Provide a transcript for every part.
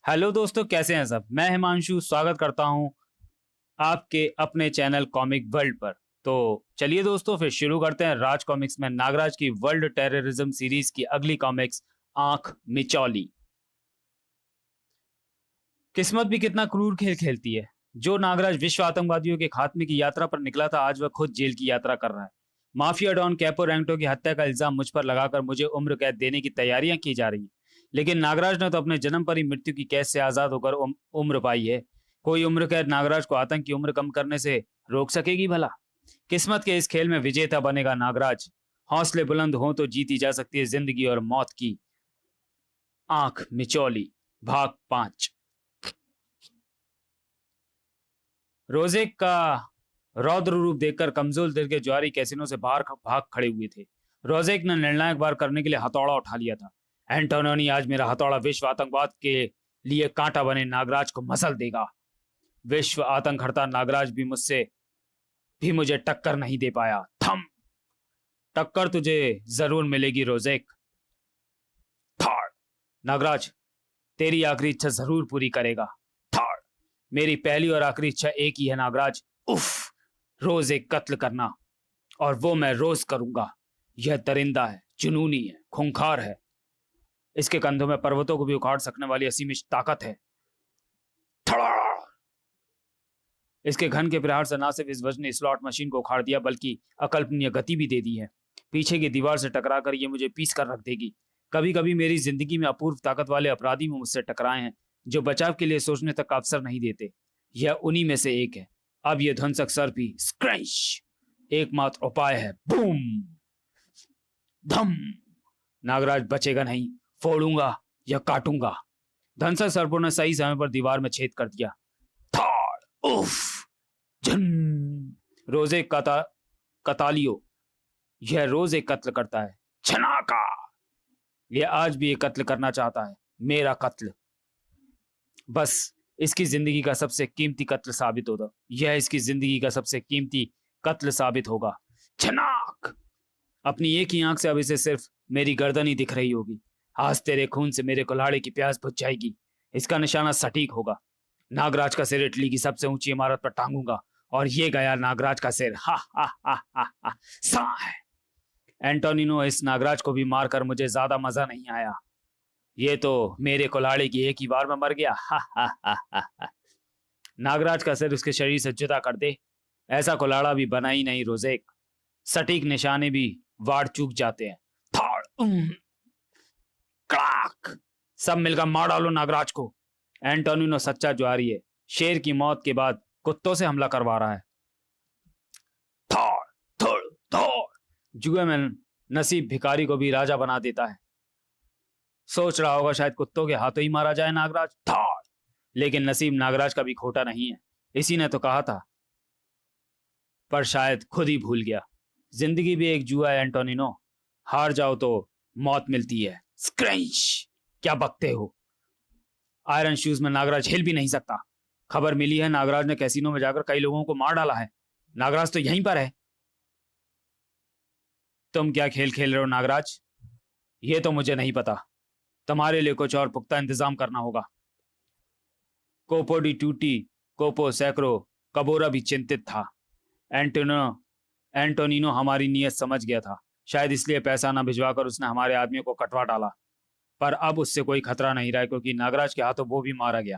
Hello दोस्तों, कैसे हैं सब। मैं हिमांशु स्वागत करता हूं आपके अपने चैनल कॉमिक वर्ल्ड पर। तो चलिए दोस्तों, फिर शुरू करते हैं राज कॉमिक्स में नागराज की वर्ल्ड टेररिज्म सीरीज की अगली कॉमिक्स, आंख मिचौली। किस्मत भी कितना क्रूर खेल खेलती है। जो नागराज विश्व आतंकवादियों के खात्मे की यात्रा पर निकला था, आज वह खुद जेल की यात्रा कर रहा है। माफिया डॉन कैपो रेंटो की हत्या का इल्जाम मुझ पर लगाकर मुझे उम्र कैद देने की तैयारियां की जा रही हैं। लेकिन नागराज ने तो अपने जन्म पर ही मृत्यु की कैद से आजाद होकर उम्र पाई है। कोई उम्र कैद नागराज को आतंक की उम्र कम करने से रोक सकेगी भला? किस्मत के इस खेल में विजेता बनेगा नागराज। हौसले बुलंद हों तो जीती जा सकती है जिंदगी और मौत की आंख मिचौली, भाग 5। रोजे का रौद्र रूप देखकर कमजोर दिल के ज्वारी कैसीनो से बाहर भाग खड़े हुए थे। रोजेक ने निर्णायक वार करने के लिए हथौड़ा उठा लिया था। एंटोनियो, आज मेरा हथौड़ा विश्व आतंकवाद के लिए कांटा बने नागराज को मसल देगा। विश्व आतंक हड़ता नागराज भी मुझे टक्कर नहीं दे पाया। थम। टक्कर तुझे जरूर मिलेगी रोजेक। थाड़। नागराज तेरी आखिरी इच्छा जरूर पूरी करेगा। थाड़। मेरी पहली और आखिरी इच्छा एक ही है नागराज। उफ। रोज एक कत्ल करना, और वो मैं रोज करूंगा। यह दरिंदा है, जुनूनी है, खूंखार है। इसके कंधों में पर्वतों को भी उखाड़ सकने वाली असीमित ताकत है। इसके घन के प्रहार से न सिर्फ इस वजनी स्लॉट मशीन को उखाड़ दिया, बल्कि अकल्पनीय गति भी दे दी है। पीछे की दीवार से टकराकर ये मुझे पीस कर रख देगी। कभी कभी मेरी जिंदगी में अपूर्व ताकत वाले अपराधी भी मुझसे टकराए हैं, जो बचाव के लिए सोचने तक का अवसर नहीं देते। यह उन्हीं में से एक है। अब यह ध्वंसक सर्प स्क्रैच एकमात्र उपाय है। बूम। धम। नागराज बचेगा नहीं। फोड़ूंगा या काटूंगा। ध्वंसक सर्पों ने सही समय पर दीवार में छेद कर दिया। थाड़। उफ। झन। रोजे कतालियो। यह रोज एक कत्ल करता है। छनाका। यह आज भी एक कत्ल करना चाहता है। मेरा कत्ल। बस इसकी जिंदगी का सबसे कीमती कत्ल साबित होगा। यह इसकी जिंदगी का सबसे कीमती कत्ल साबित होगा। छनाक। अपनी एक ही आंख से अब इसे सिर्फ मेरी गर्दन ही दिख रही होगी। आज तेरे खून से मेरे कुल्हाड़े की प्यास बुझ जाएगी। इसका निशाना सटीक होगा। नागराज का सिर इटली की सबसे ऊंची इमारत पर टांगूंगा, और ये गया नागराज का सिर। हा हा हा हा हा। सा है। एंटोनिनो, इस नागराज को भी मारकर मुझे ज्यादा मजा नहीं आया। ये तो मेरे कुल्हाड़े की एक ही बार में मर गया। हा हा हा हा हा। नागराज का सिर उसके शरीर से जुदा कर दे। ऐसा कुल्हाड़ा भी बना ही नहीं रोजेक। सटीक निशाने भी वार चूक जाते हैं। थाड़। क्लाक। सब मिलकर मार डालो नागराज को। एंटोनिनो सच्चा जुआरी है। शेर की मौत के बाद कुत्तों से हमला करवा रहा है। थोड़ थोड़ थोड़। जुए में नसीब भिखारी को भी राजा बना देता है। सोच रहा होगा शायद कुत्तों के हाथों ही मारा जाए नागराज। थोड़। लेकिन नसीब नागराज का भी खोटा नहीं है। इसी ने तो कहा था, पर शायद खुद ही भूल गया। जिंदगी भी एक जुआ है एंटोनिनो। हार जाओ तो मौत मिलती है। स्क्रैच। क्या बकते हो? आयरन शूज में नागराज हिल भी नहीं सकता। खबर मिली है नागराज ने कैसीनो में जाकर कई लोगों को मार डाला है। नागराज तो यहीं पर है। तुम क्या खेल खेल रहे हो नागराज? ये तो मुझे नहीं पता। तुम्हारे लिए कुछ और पुख्ता इंतजाम करना होगा। कोपो डी टूटी, कोपो सैकरो, कबोरा भी चिंतित था। एंटोनिनो एंटोनिनो हमारी नीयत समझ गया था। शायद इसलिए पैसा न भिजवाकर उसने हमारे आदमियों को कटवा डाला। पर अब उससे कोई खतरा नहीं रहा, क्योंकि नागराज के हाथों वो भी मारा गया।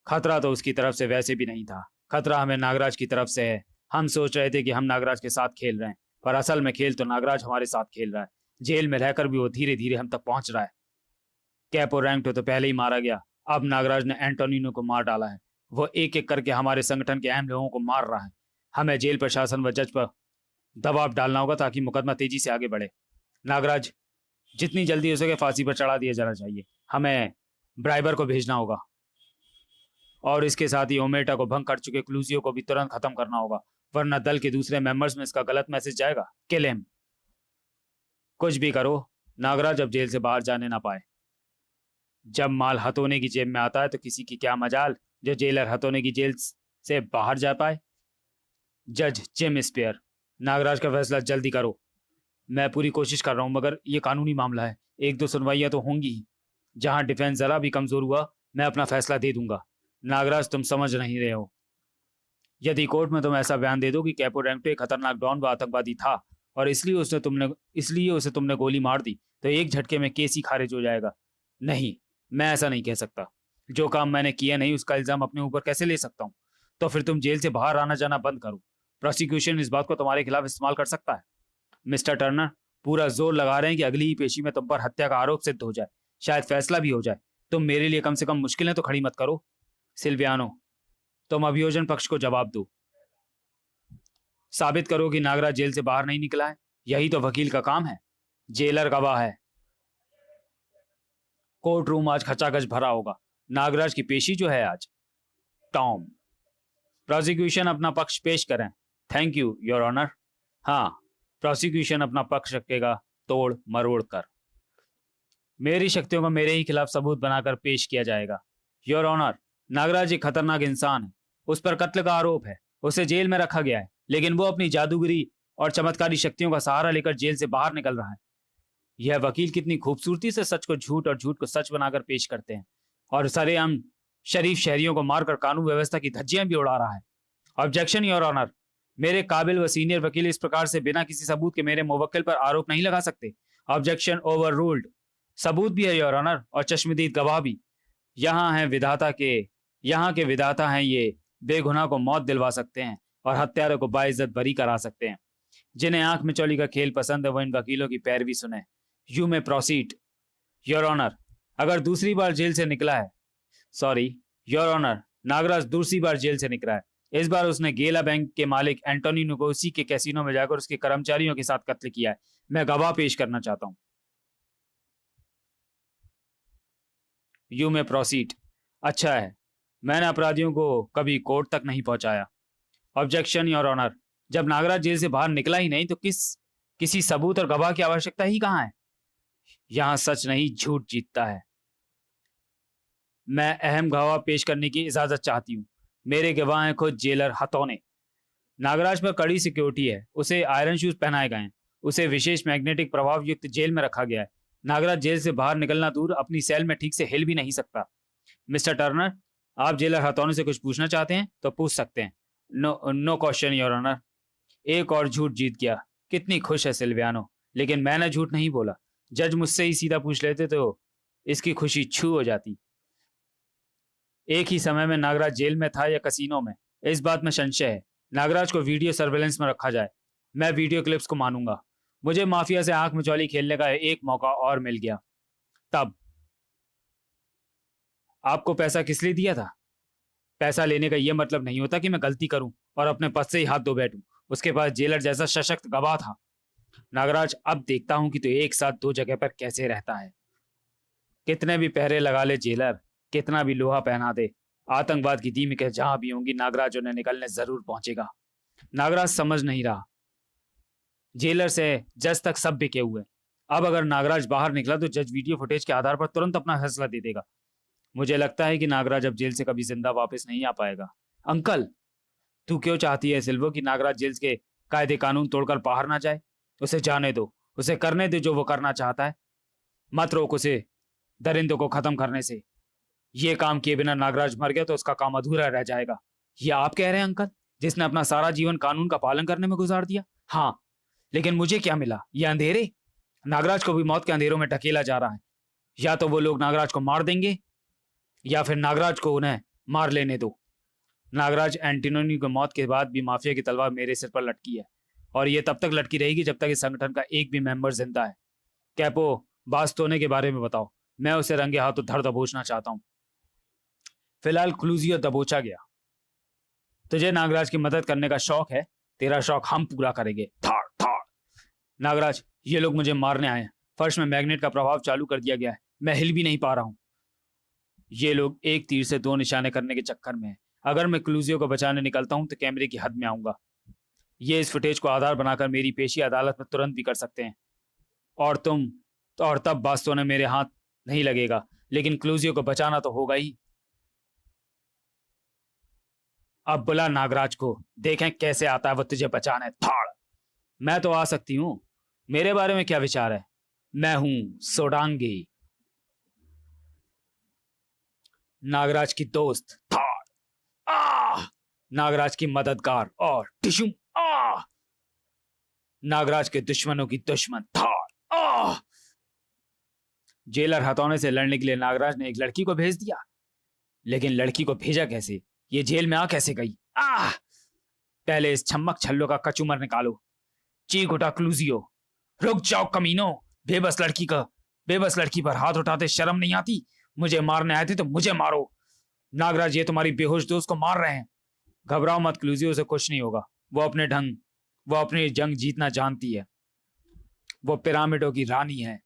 खतरा तो उसकी तरफ से वैसे भी नहीं था। खतरा हमें नागराज की तरफ से है। हम सोच रहे थे कि हम नागराज के साथ खेल रहे हैं, पर असल में खेल तो नागराज हमारे साथ खेल रहा है। जेल में रहकर भी वो धीरे धीरे हम तक पहुंच रहा है। कैपो रैंक्टो तो पहले ही मारा गया। अब नागराज ने एंटोनिनो को मार डाला है। वो एक एक करके हमारे संगठन के अहम लोगों को मार रहा है। हमें जेल प्रशासन व जज पर दबाव डालना होगा ताकि मुकदमा तेजी से आगे बढ़े। नागराज जितनी जल्दी हो सके फांसी पर चढ़ा दिया जाना चाहिए। हमें ब्राइबर को भेजना होगा, और इसके साथ ही ओमेटा को भंग कर चुके क्लूजियो को भी तुरंत खत्म करना होगा, वरना दल के दूसरे मेंबर्स में इसका गलत मैसेज जाएगा। Kill him. कुछ भी करो, नागराज अब जेल से बाहर जाने ना पाए। जब माल हथौने की जेब में आता है तो किसी की क्या मजाल जो जेलर हथौने की जेल से बाहर जा पाए। जज जिम स्पेयर, नागराज का फैसला जल्दी करो। मैं पूरी कोशिश कर रहा हूं, मगर ये कानूनी मामला है। एक दो सुनवाइयां तो होंगी ही। जहां डिफेंस जरा भी कमजोर हुआ मैं अपना फैसला दे दूंगा। नागराज, तुम समझ नहीं रहे हो। यदि कोर्ट में तुम ऐसा बयान दे दो कि कैपोरेंटो एक खतरनाक डॉन व आतंकवादी था और इसलिए उसे तुमने गोली मार दी, तो एक झटके में केस ही खारिज हो जाएगा। नहीं, मैं ऐसा नहीं कह सकता। जो काम मैंने किया नहीं उसका इल्जाम अपने ऊपर कैसे ले सकता हूँ? तो फिर तुम जेल से बाहर आना जाना बंद करो। प्रोसिक्यूशन इस बात को तुम्हारे खिलाफ इस्तेमाल कर सकता है। मिस्टर टर्नर, पूरा जोर लगा रहे हैं कि अगली ही पेशी में तुम पर हत्या का आरोप सिद्ध हो जाए, शायद फैसला भी हो जाए। तुम मेरे लिए कम से कम मुश्किलें तो खड़ी मत करो। सिल्वियानो, तुम अभियोजन पक्ष को जवाब दो। साबित करो कि नागराज जेल से बाहर नहीं निकला है। यही तो वकील का काम है। जेलर गवाह है। कोर्ट रूम आज खचाखच भरा होगा। नागराज की पेशी जो है आज। टॉम, प्रोसिक्यूशन अपना पक्ष पेश करें। Thank you your honour. हाँ, प्रोसिक्यूशन अपना पक्ष रखेगा तोड़ मरोड़ कर। मेरी शक्तियों को मेरे ही खिलाफ सबूत बनाकर पेश किया जाएगा। योर ऑनर, नागराज एक खतरनाक इंसान है। उस पर कत्ल का आरोप है। उसे जेल में रखा गया है, लेकिन वो अपनी जादूगरी और चमत्कारी शक्तियों का सहारा लेकर जेल से बाहर निकल रहा है। यह वकील कितनी खूबसूरती से सच को झूठ और झूठ को सच बनाकर पेश करते हैं और सरेआम शरीफ शहरियों को मारकर कानून व्यवस्था की धज्जियां भी उड़ा रहा है। Objection your honour. मेरे काबिल व सीनियर वकील इस प्रकार से बिना किसी सबूत के मेरे मुवक्किल पर आरोप नहीं लगा सकते। Objection over ruled. सबूत भी है योर ऑनर और चश्मदीद गवाह भी। यहाँ के विधाता हैं ये। बेगुनाह को मौत दिलवा सकते हैं और हत्यारों को बाइज्जत बरी करा सकते हैं। जिन्हें आंख में चौली का खेल पसंद है वो इन वकीलों की पैरवी सुने। यू में प्रोसीड। योर ऑनर, अगर दूसरी बार जेल से निकला है, सॉरी योर ऑनर, नागराज दूसरी बार जेल से निकला है। इस बार उसने गेला बैंक के मालिक एंटोनी नुकोसी के कैसीनो में जाकर उसके कर्मचारियों के साथ कत्ल किया है। मैं गवाह पेश करना चाहता हूं। यू में प्रोसीड। अच्छा है, मैंने अपराधियों को कभी कोर्ट तक नहीं पहुंचाया। Objection your honour. जब नागराज जेल से बाहर निकला ही नहीं तो किसी सबूत और गवाह की आवश्यकता ही कहां है? यहां सच नहीं झूठ जीतता है। मैं अहम गवाह पेश करने की इजाजत चाहती हूँ। मेरे गवाह हैं खुद जेलर हथौने। नागराज पर कड़ी सिक्योरिटी है। उसे आयरन शूज पहनाए गए हैं। उसे विशेष मैग्नेटिक प्रभाव युक्त जेल में रखा गया है। नागराज जेल से बाहर निकलना दूर अपनी सेल में ठीक से हिल भी नहीं सकता। मिस्टर टर्नर, आप जेलर हथौने से कुछ पूछना चाहते हैं तो पूछ सकते हैं। No question your honour. एक और झूठ जीत गया। कितनी खुश है सिल्वियानो, लेकिन मैंने झूठ नहीं बोला। जज मुझसे ही सीधा पूछ लेते तो इसकी खुशी छू हो जाती। एक ही समय में नागराज जेल में था या कसीनो में, इस बात में संशय है। नागराज को वीडियो सर्वेलेंस में रखा जाए। मैं वीडियो क्लिप्स को मानूंगा। मुझे माफिया से आंख मिचौली खेलने का एक मौका और मिल गया। तब आपको पैसा किस लिए दिया था? पैसा लेने का यह मतलब नहीं होता कि मैं गलती करूं और अपने पद से ही हाथ धो बैठूं। उसके पास जेलर जैसा सशक्त गवाह था। नागराज, अब देखता हूं कि तो एक साथ दो जगह पर कैसे रहता है। कितने भी पहरे लगा ले जेलर, कितना भी लोहा पहना दे, आतंकवाद की दीमकें जहां भी होंगी नागराज उन्हें निकलने जरूर पहुंचेगा। नागराज समझ नहीं रहा। जेलर से जज तक सब बिके हुए। अब अगर नागराज बाहर निकला तो जज वीडियो फुटेज के आधार पर तुरंत अपना फैसला दे देगा। मुझे लगता है कि नागराज अब जेल से कभी जिंदा वापस नहीं आ पाएगा। अंकल, तू क्यों चाहती है सिल्वो कि नागराज जेल के कायदे कानून तोड़कर बाहर ना जाए? उसे जाने दो। उसे करने दो जो वो करना चाहता है। मत रोक उसे दरिंदों को खत्म करने से। ये काम किए बिना नागराज मर गया तो उसका काम अधूरा रह जाएगा। ये आप कह रहे हैं अंकल, जिसने अपना सारा जीवन कानून का पालन करने में गुजार दिया? हाँ, लेकिन मुझे क्या मिला? ये अंधेरे। नागराज को भी मौत के अंधेरों में ढकेला जा रहा है। या तो वो लोग नागराज को मार देंगे या फिर नागराज को उन्हें मार लेने दो। नागराज एंटोनी की मौत के बाद भी माफिया की तलवार मेरे सिर पर लटकी है और ये तब तक लटकी रहेगी जब तक इस संगठन का एक भी मेंबर जिंदा है। कैपो बास्तोने के बारे में बताओ। मैं उसे रंगे हाथों धर दबोचना चाहता हूं। फिलहाल क्लूजियो दबोचा गया। तुझे नागराज की मदद करने का शौक है। तेरा शौक हम पूरा करेंगे। थाड़ थाड़। नागराज, ये लोग मुझे मारने आए हैं। फर्श में मैग्नेट का प्रभाव चालू कर दिया गया है। मैं हिल भी नहीं पा रहा हूं। ये लोग एक तीर से दो निशाने करने के चक्कर में हैं। अगर मैं क्लूजियो को बचाने निकलता हूं तो कैमरे की हद में आऊंगा। ये इस फुटेज को आधार बनाकर मेरी पेशी अदालत में तुरंत भी कर सकते हैं और तब बास्तों ने मेरे हाथ नहीं लगेगा, लेकिन क्लूजियो को बचाना तो होगा ही। अब बुला नागराज को, देखें कैसे आता है वो तुझे बचाने। थाड़। मैं तो आ सकती हूँ। मेरे बारे में क्या विचार है? मैं हूं सोडांगी। नागराज की दोस्त थार, आ नागराज की मददगार और टिशुम, आ नागराज के दुश्मनों की दुश्मन थार, आ जेलर हथौड़े से लड़ने के लिए नागराज ने एक लड़की को भेज दिया, लेकिन लड़की को भेजा कैसे? ये जेल में आ कैसे गई? पहले इस छम्मक छल्लो का कचूमर निकालो। चीख उठा क्लूजियो। रुक जाओ कमीनो, बेबस लड़की पर हाथ उठाते शर्म नहीं आती? मुझे मारने आए थे तो मुझे मारो। नागराज ये तुम्हारी बेहोश दोस्त को मार रहे हैं। घबराओ मत क्लूजियो, से कुछ नहीं होगा। वो अपनी जंग जीतना जानती है। वो पिरामिडों की रानी है।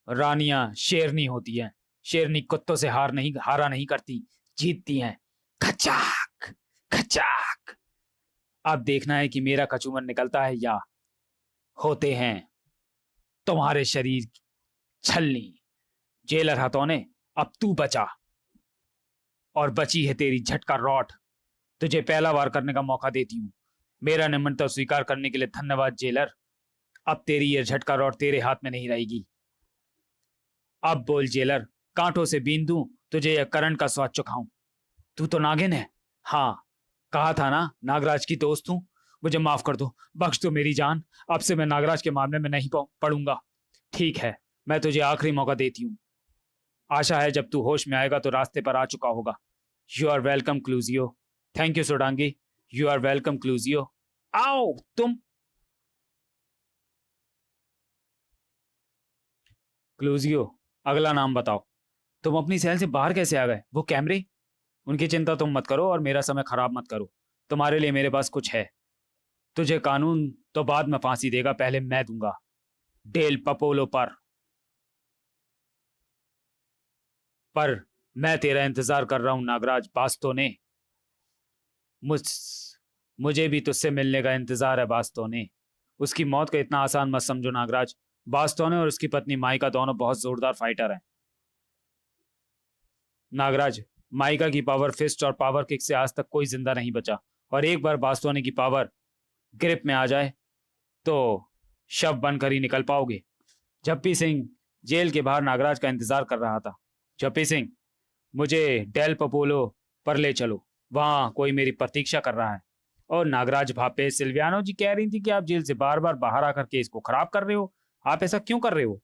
रानियां शेरनी होती हैं। शेरनी कुत्तों से हारा नहीं करती, जीतती हैं। खचाक खचाक। अब देखना है कि मेरा कचूमर निकलता है या होते हैं तुम्हारे शरीर छलनी। जेलर हथौने, अब तू बचा, और बची है तेरी झटका रॉड। तुझे पहला वार करने का मौका देती हूं। मेरा निमंत्रण स्वीकार करने के लिए धन्यवाद जेलर। अब तेरी यह झटका रॉड तेरे हाथ में नहीं रहेगी। अब बोल जेलर, कांटों से बीन दूं, तुझे यह करंट का स्वाद चुकाऊं। तू तो नागिन है। हाँ, कहा था ना, नागराज की दोस्त हूं। मुझे माफ कर दो, बख्श दो मेरी जान। अब से मैं नागराज के मामले में नहीं पड़ूंगा। ठीक है, मैं तुझे आखिरी मौका देती हूँ। आशा है जब तू होश में आएगा तो रास्ते पर आ चुका होगा। यू आर वेलकम क्लूजियो। थैंक यू सोडांगी। यू आर वेलकम क्लूजियो। आओ तुम। क्लूजियो, अगला नाम बताओ। तुम अपनी सेल से बाहर कैसे आ गए? वो कैमरे? उनकी चिंता तुम मत करो और मेरा समय खराब मत करो। तुम्हारे लिए मेरे पास कुछ है। तुझे कानून तो बाद में फांसी देगा, पहले मैं दूंगा। डेल पपोलो पर मैं तेरा इंतजार कर रहा हूं नागराज बास्तोने। मुझ मुझे भी तुझसे मिलने का इंतजार है बास्तोने। उसकी मौत को इतना आसान मत समझो नागराज। बास्तोने और उसकी पत्नी माइका दोनों बहुत जोरदार फाइटर हैं। नागराज, माइका की पावर फिस्ट और पावर किक से आज तक कोई जिंदा नहीं बचा, और एक बार बास्तोने की पावर ग्रिप में आ जाए तो शव बनकर ही निकल पाओगे। जप्पी सिंह जेल के बाहर नागराज का इंतजार कर रहा था। जप्पी सिंह, मुझे डेल पपोलो पर ले चलो, वहां कोई मेरी प्रतीक्षा कर रहा है। और नागराज भापे, सिल्वियानो जी कह रही थी कि आप जेल से बार बार बाहर आकर के इसको खराब कर रहे हो। आप ऐसा क्यों कर रहे हो?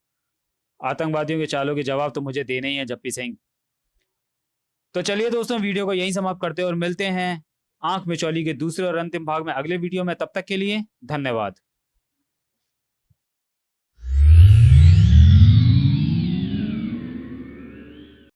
आतंकवादियों के चालों के जवाब तो मुझे देने ही है जप्पी सिंह। तो चलिए दोस्तों, वीडियो को यहीं समाप्त करते हैं और मिलते हैं आंख मिचौली के दूसरे और अंतिम भाग में अगले वीडियो में। तब तक के लिए धन्यवाद।